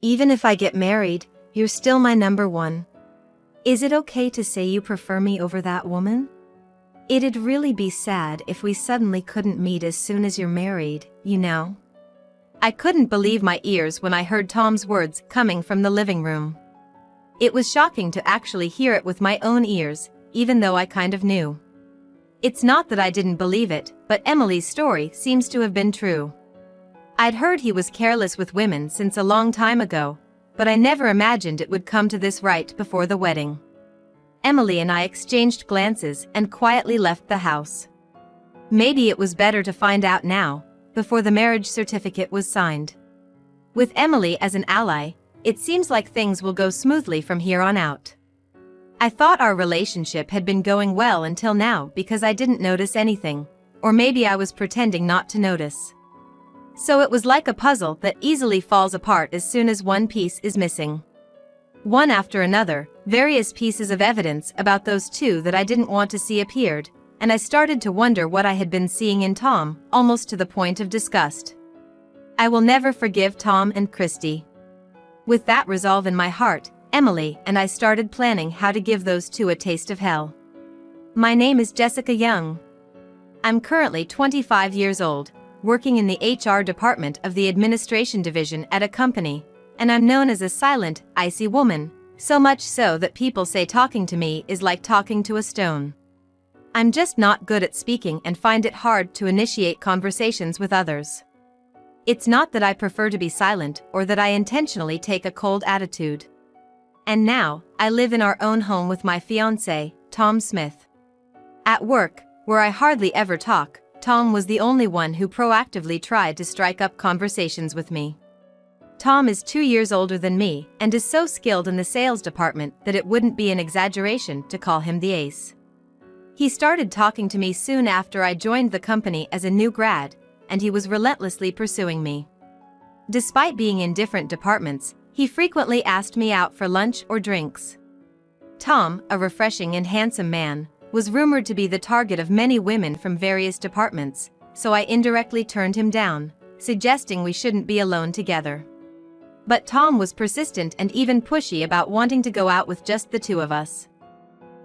Even if I get married, you're still my number one. Is it okay to say you prefer me over that woman? It'd really be sad if we suddenly couldn't meet as soon as you're married, you know? I couldn't believe my ears when I heard Tom's words coming from the living room. It was shocking to actually hear it with my own ears, even though I kind of knew. It's not that I didn't believe it, but Emily's story seems to have been true. I'd heard he was careless with women since a long time ago, but I never imagined it would come to this right before the wedding. Emily and I exchanged glances and quietly left the house. Maybe it was better to find out now, before the marriage certificate was signed. With Emily as an ally, it seems like things will go smoothly from here on out. I thought our relationship had been going well until now because I didn't notice anything, or maybe I was pretending not to notice. So it was like a puzzle that easily falls apart as soon as one piece is missing. One after another, various pieces of evidence about those two that I didn't want to see appeared, and I started to wonder what I had been seeing in Tom, almost to the point of disgust. I will never forgive Tom and Christy. With that resolve in my heart, Emily and I started planning how to give those two a taste of hell. My name is Jessica Young. I'm currently 25 years old, working in the HR department of the administration division at a company, and I'm known as a silent, icy woman, so much so that people say talking to me is like talking to a stone. I'm just not good at speaking and find it hard to initiate conversations with others. It's not that I prefer to be silent or that I intentionally take a cold attitude. And now, I live in our own home with my fiancé, Tom Smith. At work, where I hardly ever talk, Tom was the only one who proactively tried to strike up conversations with me. Tom is 2 years older than me and is so skilled in the sales department that it wouldn't be an exaggeration to call him the ace. He started talking to me soon after I joined the company as a new grad, and he was relentlessly pursuing me. Despite being in different departments, he frequently asked me out for lunch or drinks. Tom, a refreshing and handsome man, was rumored to be the target of many women from various departments, so I indirectly turned him down, suggesting we shouldn't be alone together. But Tom was persistent and even pushy about wanting to go out with just the two of us.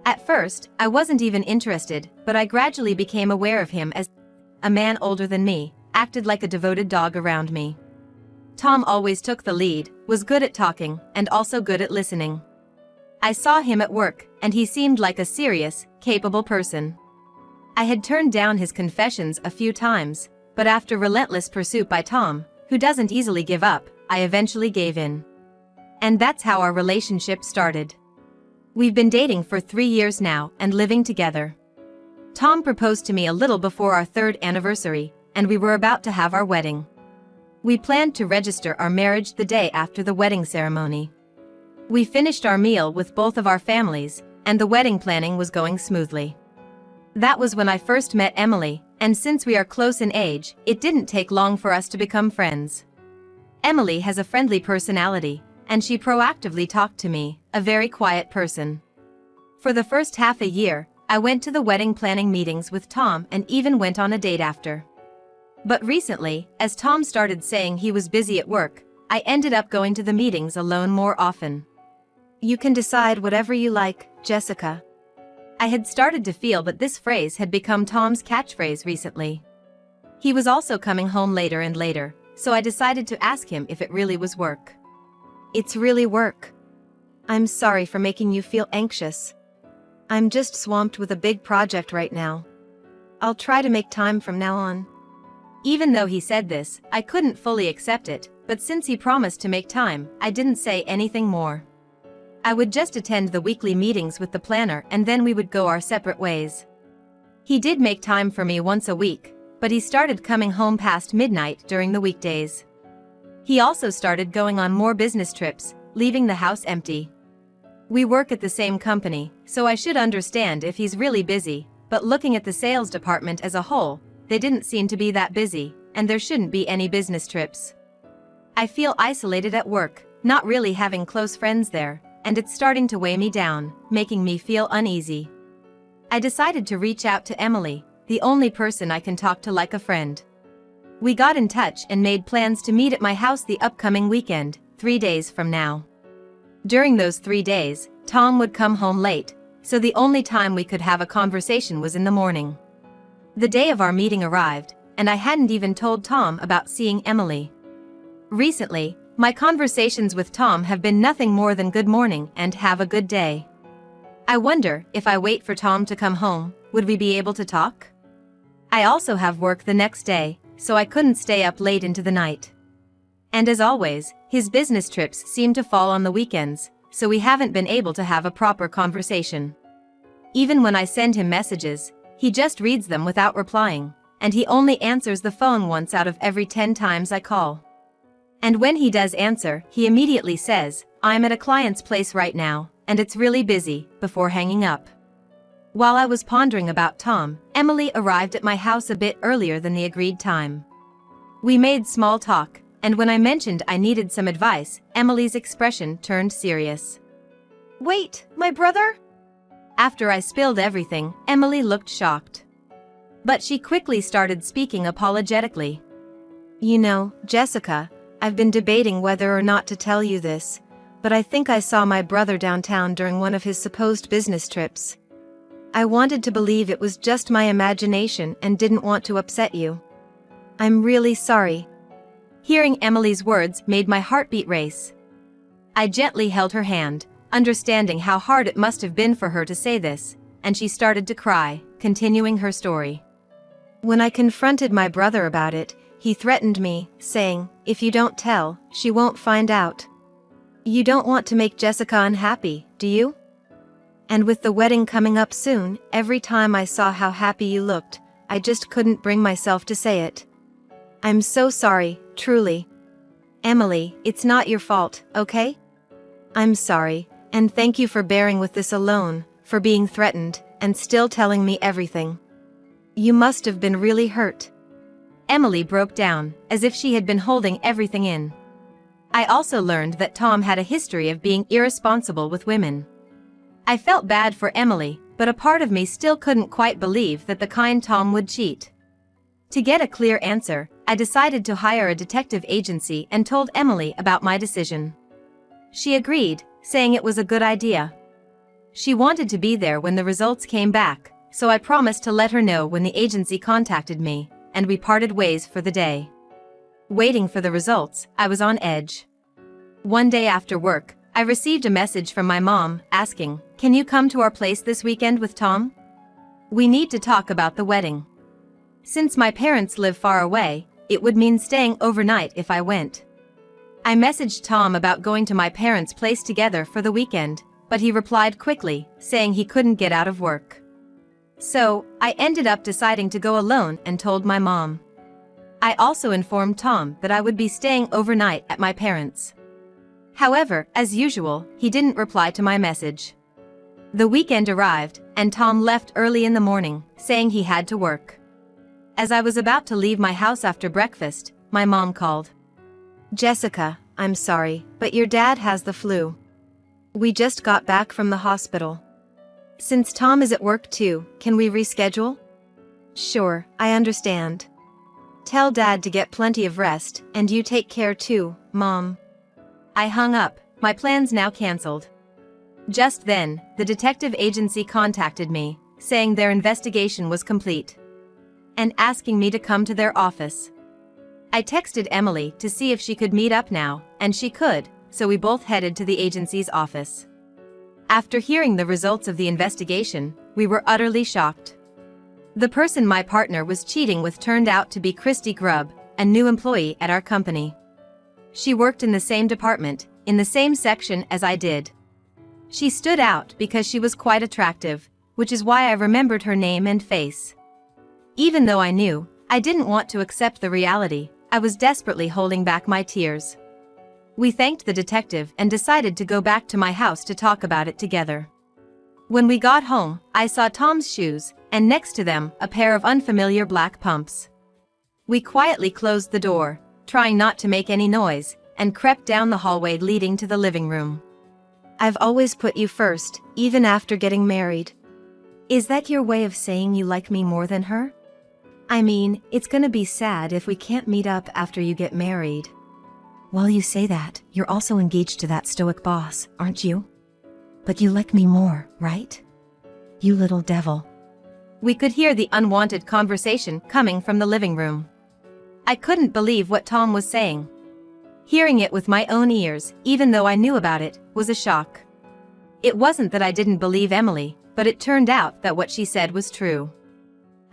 At first, I wasn't even interested, but I gradually became aware of him as a man older than me, acted like a devoted dog around me. Tom always took the lead, was good at talking, and also good at listening. I saw him at work, and he seemed like a serious, capable person. I had turned down his confessions a few times, but after relentless pursuit by Tom, who doesn't easily give up, I eventually gave in. And that's how our relationship started. We've been dating for 3 years now and living together. Tom proposed to me a little before our 3rd anniversary, and we were about to have our wedding. We planned to register our marriage the day after the wedding ceremony. We finished our meal with both of our families, and the wedding planning was going smoothly. That was when I first met Emily, and since we are close in age, it didn't take long for us to become friends. Emily has a friendly personality, and she proactively talked to me, a very quiet person. For the first half a year, I went to the wedding planning meetings with Tom and even went on a date after. But recently, as Tom started saying he was busy at work, I ended up going to the meetings alone more often. You can decide whatever you like, Jessica. I had started to feel that this phrase had become Tom's catchphrase recently. He was also coming home later and later, so I decided to ask him if it really was work. It's really work. I'm sorry for making you feel anxious. I'm just swamped with a big project right now. I'll try to make time from now on. Even though he said this, I couldn't fully accept it, but since he promised to make time, I didn't say anything more. I would just attend the weekly meetings with the planner and then we would go our separate ways. He did make time for me once a week, but he started coming home past midnight during the weekdays. He also started going on more business trips, leaving the house empty. We work at the same company, so I should understand if he's really busy, but looking at the sales department as a whole, they didn't seem to be that busy, and there shouldn't be any business trips. I feel isolated at work, not really having close friends there, and it's starting to weigh me down, making me feel uneasy. I decided to reach out to Emily, the only person I can talk to like a friend. We got in touch and made plans to meet at my house the upcoming weekend, 3 days from now. During those 3 days, Tom would come home late, so the only time we could have a conversation was in the morning. The day of our meeting arrived, and I hadn't even told Tom about seeing Emily. Recently, my conversations with Tom have been nothing more than good morning and have a good day. I wonder, if I wait for Tom to come home, would we be able to talk? I also have work the next day, so I couldn't stay up late into the night. And as always, his business trips seem to fall on the weekends, so we haven't been able to have a proper conversation. Even when I send him messages, he just reads them without replying, and he only answers the phone once out of every 10 times I call. And when he does answer, he immediately says, "I'm at a client's place right now, and it's really busy," before hanging up. While I was pondering about Tom, Emily arrived at my house a bit earlier than the agreed time. We made small talk, and when I mentioned I needed some advice, Emily's expression turned serious. "Wait, my brother?" After I spilled everything, Emily looked shocked. But she quickly started speaking apologetically. "You know, Jessica, I've been debating whether or not to tell you this, but I think I saw my brother downtown during one of his supposed business trips. I wanted to believe it was just my imagination and didn't want to upset you. I'm really sorry." Hearing Emily's words made my heartbeat race. I gently held her hand, understanding how hard it must have been for her to say this, and she started to cry, continuing her story. "When I confronted my brother about it, he threatened me, saying, 'If you don't tell, she won't find out.' You don't want to make Jessica unhappy, do you? And with the wedding coming up soon, every time I saw how happy you looked, I just couldn't bring myself to say it. I'm so sorry, truly. Emily, it's not your fault, okay? I'm sorry, and thank you for bearing with this alone, for being threatened, and still telling me everything. You must have been really hurt." Emily broke down, as if she had been holding everything in. I also learned that Tom had a history of being irresponsible with women. I felt bad for Emily, but a part of me still couldn't quite believe that the kind Tom would cheat. To get a clear answer, I decided to hire a detective agency and told Emily about my decision. She agreed, saying it was a good idea. She wanted to be there when the results came back, so I promised to let her know when the agency contacted me, and we parted ways for the day. Waiting for the results, I was on edge. One day after work, I received a message from my mom, asking, "Can you come to our place this weekend with Tom? We need to talk about the wedding." Since my parents live far away, it would mean staying overnight if I went. I messaged Tom about going to my parents' place together for the weekend, but he replied quickly, saying he couldn't get out of work. So, I ended up deciding to go alone and told my mom. I also informed Tom that I would be staying overnight at my parents'. However, as usual, he didn't reply to my message. The weekend arrived, and Tom left early in the morning, saying he had to work. As I was about to leave my house after breakfast, my mom called. "Jessica, I'm sorry, but your dad has the flu. We just got back from the hospital. Since Tom is at work too, can we reschedule?" "Sure, I understand. Tell Dad to get plenty of rest, and you take care too, Mom." I hung up, my plans now cancelled. Just then, the detective agency contacted me, saying their investigation was complete, and asking me to come to their office. I texted Emily to see if she could meet up now, and she could, so we both headed to the agency's office. After hearing the results of the investigation, we were utterly shocked. The person my partner was cheating with turned out to be Christy Grubb, a new employee at our company. She worked in the same department, in the same section as I did. She stood out because she was quite attractive, which is why I remembered her name and face. Even though I knew, I didn't want to accept the reality, I was desperately holding back my tears. We thanked the detective and decided to go back to my house to talk about it together. When we got home, I saw Tom's shoes, and next to them, a pair of unfamiliar black pumps. We quietly closed the door, trying not to make any noise, and crept down the hallway leading to the living room. "I've always put you first, even after getting married. Is that your way of saying you like me more than her? I mean, it's gonna be sad if we can't meet up after you get married." Well, you say that, you're also engaged to that stoic boss, aren't you? But you like me more, right? You little devil. We could hear the unwanted conversation coming from the living room. I couldn't believe what Tom was saying. Hearing it with my own ears, even though I knew about it, was a shock. It wasn't that I didn't believe Emily, but it turned out that what she said was true.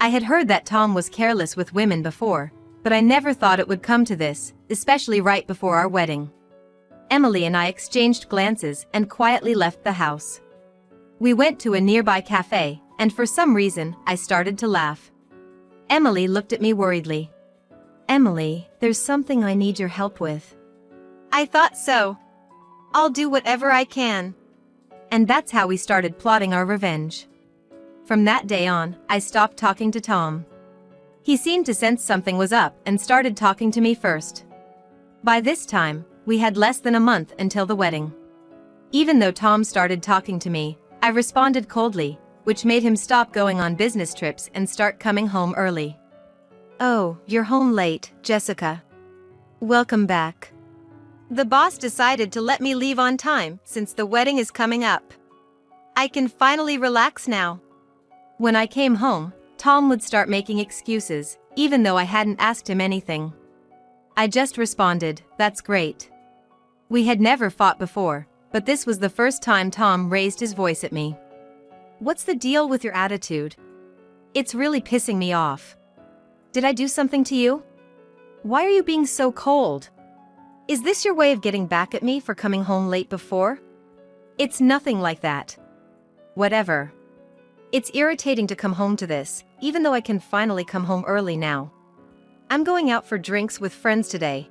I had heard that Tom was careless with women before, but I never thought it would come to this, especially right before our wedding. Emily and I exchanged glances and quietly left the house. We went to a nearby cafe, and for some reason, I started to laugh. Emily looked at me worriedly. Emily, there's something I need your help with. I thought so. I'll do whatever I can. And that's how we started plotting our revenge. From that day on, I stopped talking to Tom. He seemed to sense something was up and started talking to me first. By this time, we had less than a month until the wedding. Even though Tom started talking to me, I responded coldly, which made him stop going on business trips and start coming home early. Oh, you're home late, Jessica. Welcome back. The boss decided to let me leave on time since the wedding is coming up. I can finally relax now. When I came home, Tom would start making excuses, even though I hadn't asked him anything. I just responded, "That's great." We had never fought before, but this was the first time Tom raised his voice at me. What's the deal with your attitude? It's really pissing me off. Did I do something to you? Why are you being so cold? Is this your way of getting back at me for coming home late before? It's nothing like that. Whatever. It's irritating to come home to this, even though I can finally come home early now. I'm going out for drinks with friends today.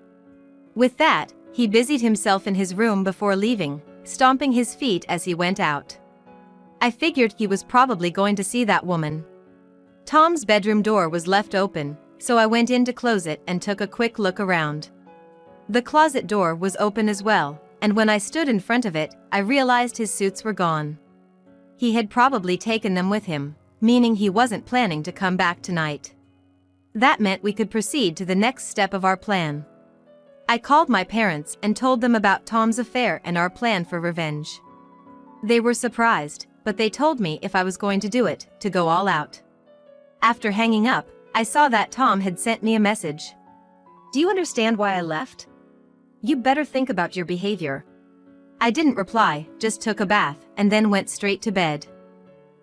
With that, he busied himself in his room before leaving, stomping his feet as he went out. I figured he was probably going to see that woman. Tom's bedroom door was left open, so I went in to close it and took a quick look around. The closet door was open as well, and when I stood in front of it, I realized his suits were gone. He had probably taken them with him, meaning he wasn't planning to come back tonight. That meant we could proceed to the next step of our plan. I called my parents and told them about Tom's affair and our plan for revenge. They were surprised, but they told me if I was going to do it, to go all out. After hanging up, I saw that Tom had sent me a message. Do you understand why I left? You better think about your behavior. I didn't reply, just took a bath, and then went straight to bed.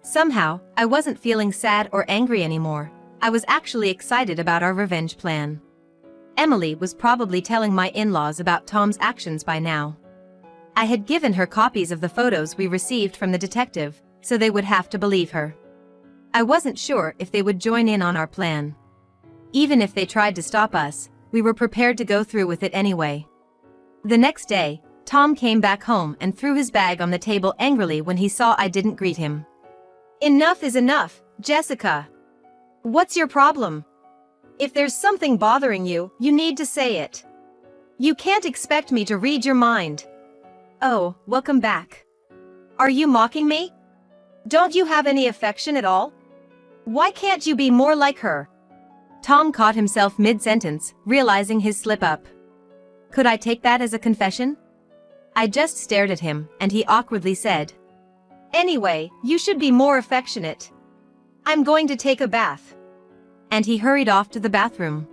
Somehow, I wasn't feeling sad or angry anymore. I was actually excited about our revenge plan. Emily was probably telling my in-laws about Tom's actions by now. I had given her copies of the photos we received from the detective, so they would have to believe her. I wasn't sure if they would join in on our plan. Even if they tried to stop us, we were prepared to go through with it anyway. The next day, Tom came back home and threw his bag on the table angrily when he saw I didn't greet him. Enough is enough, Jessica. What's your problem? If there's something bothering you, you need to say it. You can't expect me to read your mind. Oh, welcome back. Are you mocking me? Don't you have any affection at all? Why can't you be more like her? Tom caught himself mid-sentence, realizing his slip-up. Could I take that as a confession? I just stared at him, and he awkwardly said, "Anyway, you should be more affectionate. I'm going to take a bath." And he hurried off to the bathroom.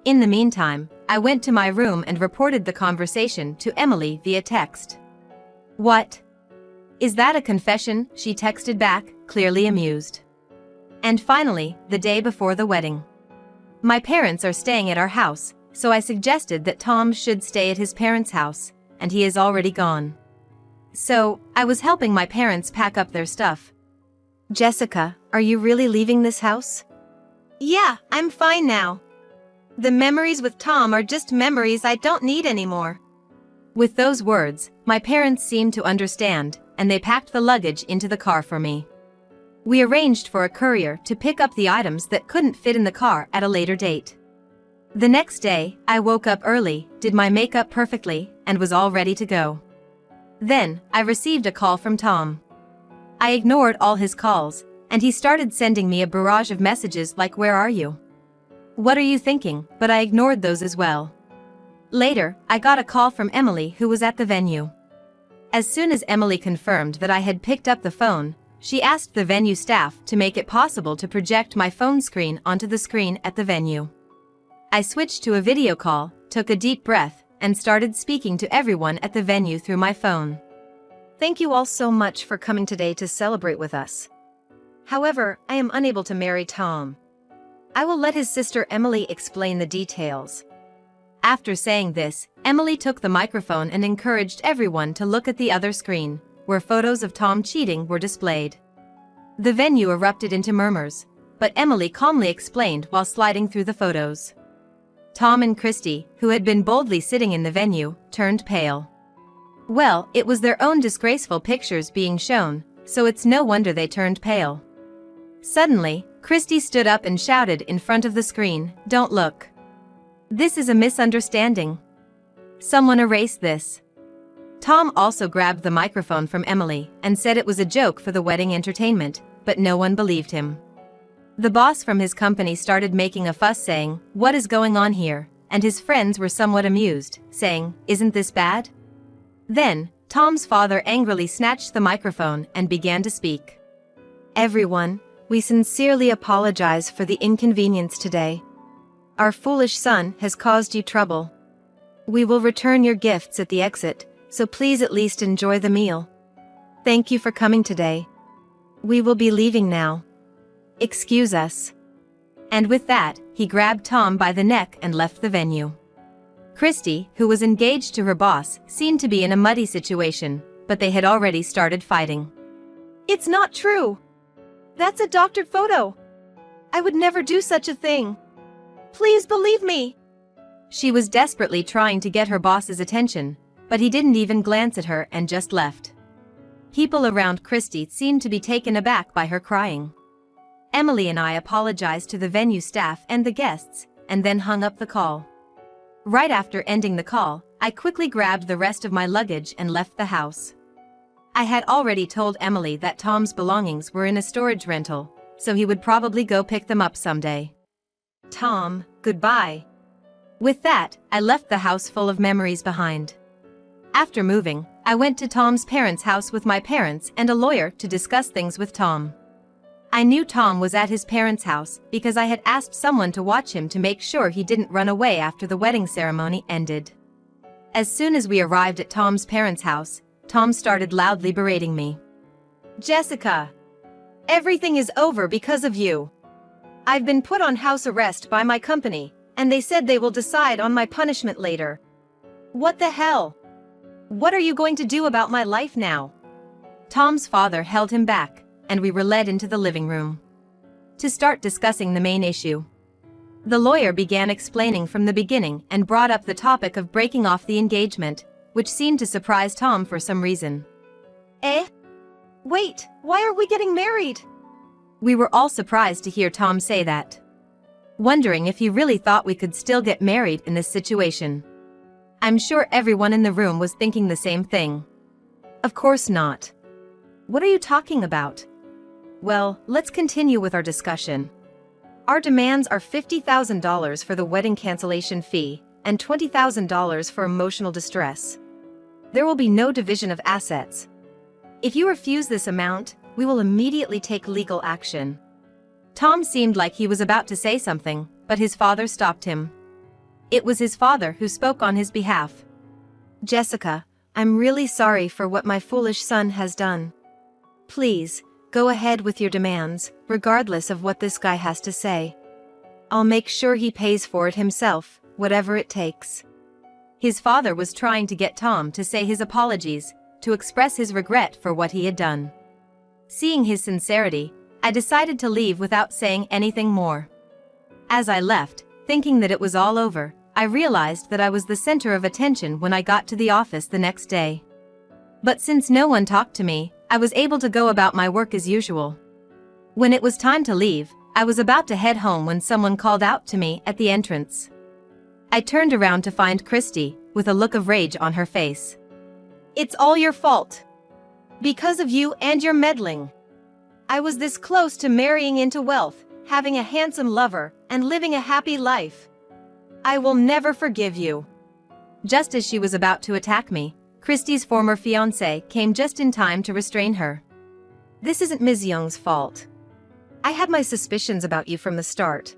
In the meantime, I went to my room and reported the conversation to Emily via text. "What? Is that a confession?" she texted back, clearly amused. And finally, the day before the wedding. My parents are staying at our house, so I suggested that Tom should stay at his parents' house, and he is already gone. So, I was helping my parents pack up their stuff. Jessica, are you really leaving this house? Yeah, I'm fine now. The memories with Tom are just memories I don't need anymore. With those words, my parents seemed to understand, and they packed the luggage into the car for me. We arranged for a courier to pick up the items that couldn't fit in the car at a later date. The next day, I woke up early, did my makeup perfectly, and was all ready to go. Then, I received a call from Tom. I ignored all his calls, and he started sending me a barrage of messages like "Where are you? What are you thinking?" But I ignored those as well. Later, I got a call from Emily, who was at the venue. As soon as Emily confirmed that I had picked up the phone, she asked the venue staff to make it possible to project my phone screen onto the screen at the venue. I switched to a video call, took a deep breath, and started speaking to everyone at the venue through my phone. Thank you all so much for coming today to celebrate with us. However, I am unable to marry Tom. I will let his sister Emily explain the details. After saying this, Emily took the microphone and encouraged everyone to look at the other screen, where photos of Tom cheating were displayed. The venue erupted into murmurs, but Emily calmly explained while sliding through the photos. Tom and Christy, who had been boldly sitting in the venue, turned pale. Well, it was their own disgraceful pictures being shown, so it's no wonder they turned pale. Suddenly, Christy stood up and shouted in front of the screen, "Don't look. This is a misunderstanding. Someone erase this." Tom also grabbed the microphone from Emily and said it was a joke for the wedding entertainment, but no one believed him. The boss from his company started making a fuss saying, "What is going on here?" and his friends were somewhat amused, saying, "Isn't this bad?" Then, Tom's father angrily snatched the microphone and began to speak. "Everyone, we sincerely apologize for the inconvenience today. Our foolish son has caused you trouble. We will return your gifts at the exit, so please at least enjoy the meal. Thank you for coming today. We will be leaving now. Excuse us." And with that, he grabbed Tom by the neck and left the venue. Christy, who was engaged to her boss, seemed to be in a muddy situation, but they had already started fighting. "It's not true. That's a doctored photo. I would never do such a thing. Please believe me." She was desperately trying to get her boss's attention, but he didn't even glance at her and just left. People around Christy seemed to be taken aback by her crying. Emily and I apologized to the venue staff and the guests, and then hung up the call. Right after ending the call, I quickly grabbed the rest of my luggage and left the house. I had already told Emily that Tom's belongings were in a storage rental, so he would probably go pick them up someday. Tom, goodbye. With that, I left the house full of memories behind. After moving, I went to Tom's parents' house with my parents and a lawyer to discuss things with Tom. I knew Tom was at his parents' house because I had asked someone to watch him to make sure he didn't run away after the wedding ceremony ended. As soon as we arrived at Tom's parents' house, Tom started loudly berating me. "Jessica, everything is over because of you. I've been put on house arrest by my company, and they said they will decide on my punishment later. What the hell? What are you going to do about my life now?" Tom's father held him back, and we were led into the living room to start discussing the main issue. The lawyer began explaining from the beginning and brought up the topic of breaking off the engagement, which seemed to surprise Tom for some reason. Wait, why are we getting married?" We were all surprised to hear Tom say that, wondering if he really thought we could still get married in this situation. I'm sure everyone in the room was thinking the same thing. Of course not. What are you talking about? Well, let's continue with our discussion. Our demands are $50,000 for the wedding cancellation fee and $20,000 for emotional distress. There will be no division of assets. If you refuse this amount, we will immediately take legal action. Tom seemed like he was about to say something, but his father stopped him. It was his father who spoke on his behalf. "Jessica, I'm really sorry for what my foolish son has done. Please, go ahead with your demands, regardless of what this guy has to say. I'll make sure he pays for it himself, whatever it takes." His father was trying to get Tom to say his apologies, to express his regret for what he had done. Seeing his sincerity, I decided to leave without saying anything more. As I left, thinking that it was all over, I realized that I was the center of attention when I got to the office the next day. But since no one talked to me, I was able to go about my work as usual. When it was time to leave, I was about to head home when someone called out to me at the entrance. I turned around to find Christy, with a look of rage on her face. "It's all your fault. Because of you and your meddling. I was this close to marrying into wealth, having a handsome lover, and living a happy life. I will never forgive you. Just as she was about to attack me, Christy's former fiancé came just in time to restrain her. "This isn't Ms. Young's fault. I had my suspicions about you from the start.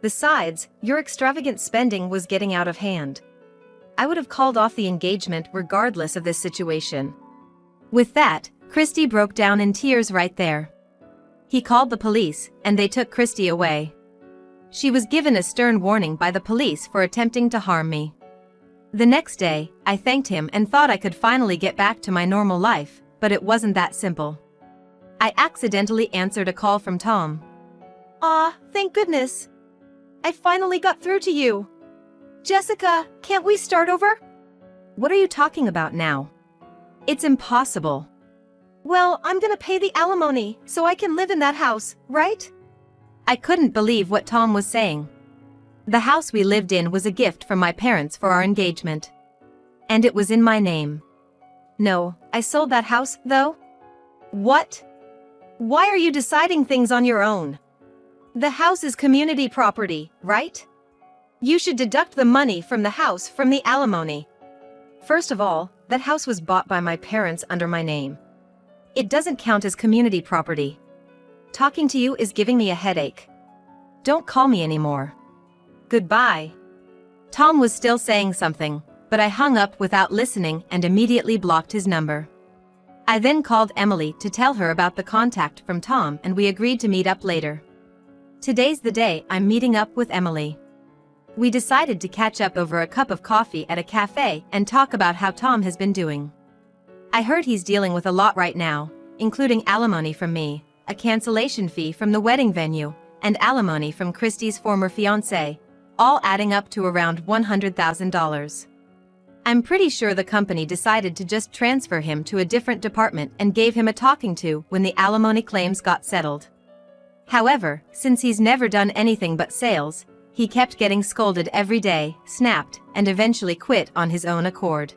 Besides, your extravagant spending was getting out of hand. I would have called off the engagement regardless of this situation." With that, Christy broke down in tears right there. He called the police, and they took Christy away. She was given a stern warning by the police for attempting to harm me. The next day, I thanked him and thought I could finally get back to my normal life, but it wasn't that simple. I accidentally answered a call from Tom. "Ah, thank goodness. I finally got through to you. Jessica, can't we start over?" "What are you talking about now?" "It's impossible." "Well, I'm gonna pay the alimony, so I can live in that house, right?" I couldn't believe what Tom was saying. The house we lived in was a gift from my parents for our engagement. And it was in my name. "No, I sold that house, though." "What? Why are you deciding things on your own? The house is community property, right? You should deduct the money from the house from the alimony." "First of all, that house was bought by my parents under my name. It doesn't count as community property. Talking to you is giving me a headache. Don't call me anymore. Goodbye." Tom was still saying something, but I hung up without listening and immediately blocked his number. I then called Emily to tell her about the contact from Tom, and we agreed to meet up later. Today's the day I'm meeting up with Emily. We decided to catch up over a cup of coffee at a cafe and talk about how Tom has been doing. I heard he's dealing with a lot right now, including alimony from me, a cancellation fee from the wedding venue, and alimony from Christy's former fiancé, all adding up to around $100,000. I'm pretty sure the company decided to just transfer him to a different department and gave him a talking to when the alimony claims got settled. However, since he's never done anything but sales, he kept getting scolded every day, snapped, and eventually quit on his own accord.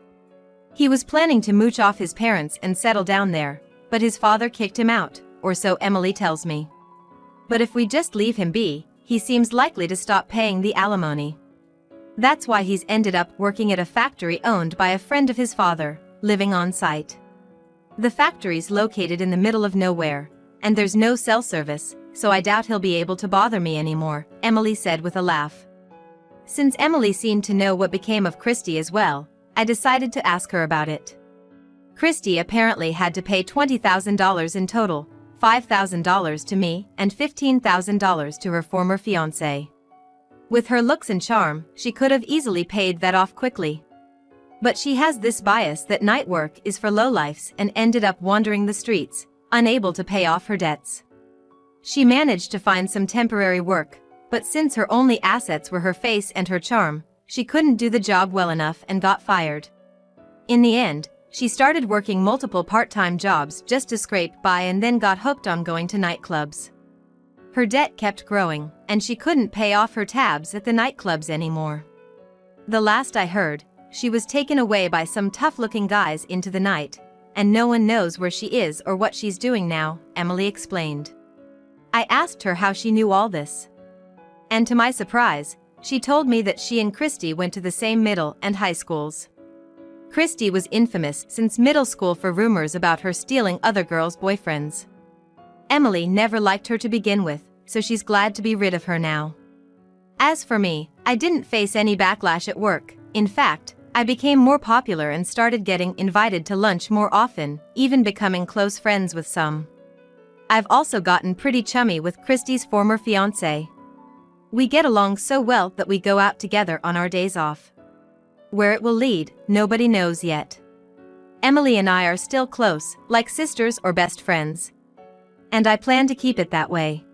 He was planning to mooch off his parents and settle down there, but his father kicked him out, or so Emily tells me. But if we just leave him be, he seems likely to stop paying the alimony. That's why he's ended up working at a factory owned by a friend of his father, living on site. The factory's located in the middle of nowhere, and there's no cell service, so I doubt he'll be able to bother me anymore, Emily said with a laugh. Since Emily seemed to know what became of Christy as well, I decided to ask her about it. Christy apparently had to pay $20,000 in total, $5,000 to me and $15,000 to her former fiancé. With her looks and charm, she could have easily paid that off quickly. But she has this bias that night work is for lowlifes and ended up wandering the streets, unable to pay off her debts. She managed to find some temporary work, but since her only assets were her face and her charm, she couldn't do the job well enough and got fired. In the end, she started working multiple part-time jobs just to scrape by and then got hooked on going to nightclubs. Her debt kept growing, and she couldn't pay off her tabs at the nightclubs anymore. The last I heard, she was taken away by some tough-looking guys into the night, and no one knows where she is or what she's doing now, Emily explained. I asked her how she knew all this. And to my surprise, she told me that she and Christy went to the same middle and high schools. Christy was infamous since middle school for rumors about her stealing other girls' boyfriends. Emily never liked her to begin with, so she's glad to be rid of her now. As for me, I didn't face any backlash at work. In fact, I became more popular and started getting invited to lunch more often, even becoming close friends with some. I've also gotten pretty chummy with Christy's former fiancé. We get along so well that we go out together on our days off. Where it will lead, nobody knows yet. Emily and I are still close, like sisters or best friends. And I plan to keep it that way.